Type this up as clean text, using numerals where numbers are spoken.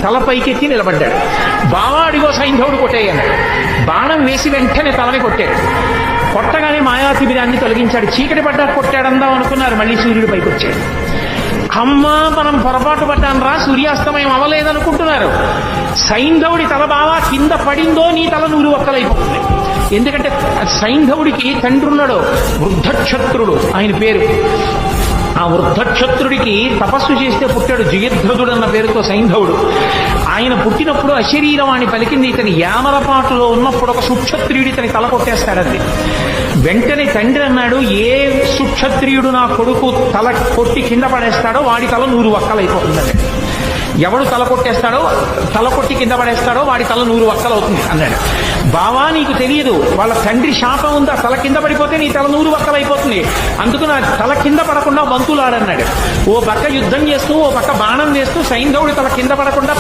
తల పైకెత్తి నిలబడ్డాడు. బావా అడిగో సైంధవుడు కొట్టేయన్నాడు. బాణం వేసి వెంటనే తలని కొట్టాడు. కొట్టగానే మాయాతిబిరాన్ని తొలగించాడు. చీకటి పడ్డా కొట్టాడందాం అనుకున్నారు, మళ్ళీ సూర్యుడు పైకి వచ్చాడు. అమ్మా మనం పొరపాటు పడ్డాను రా, సూర్యాస్తమయం అవ్వలేదనుకుంటున్నారు. సైంధవుడి తల బావా కింద పడిందో నీ తల 100 ఒక్కలైపోతుంది. ఎందుకంటే సైంధవుడికి తండ్రి ఉన్నాడు, వృద్ధక్షత్రుడు ఆయన పేరు. ఆ వృద్ధక్షత్రుడికి తపస్సు చేస్తే పుట్టాడు, జయద్రథుడు అన్న పేరుతో సైంధవుడు. ఆయన పుట్టినప్పుడు అశరీరవాణి పలికింది. ఇతని యామరపాటులో ఉన్నప్పుడు ఒక సుక్షత్రియుడు ఇతని తల కొట్టేస్తాడంది. వెంటనే తండ్రి అన్నాడు, ఏ సుక్షత్రియుడు నా కొడుకు తల కొట్టి కింద పడేస్తాడో వాడి తల 100 ఒక్కలైపోతుందండి. ఎవడు తల కొట్టి కింద పడేస్తాడో వాడి తల 100 ఒక్కలవుతుంది అన్నాడు. బావా నీకు తెలియదు, వాళ్ళ తండ్రి శాపం ఉందా, తల కింద పడిపోతే నీ తల 100 ఒక్కలైపోతుంది, అందుకు నా తల కింద పడకుండా వంతులాడన్నాడు. ఓ పక్క యుద్ధం చేస్తూ ఓ పక్క బాణం వేస్తూ సైంధవుడి తల కింద పడకుండా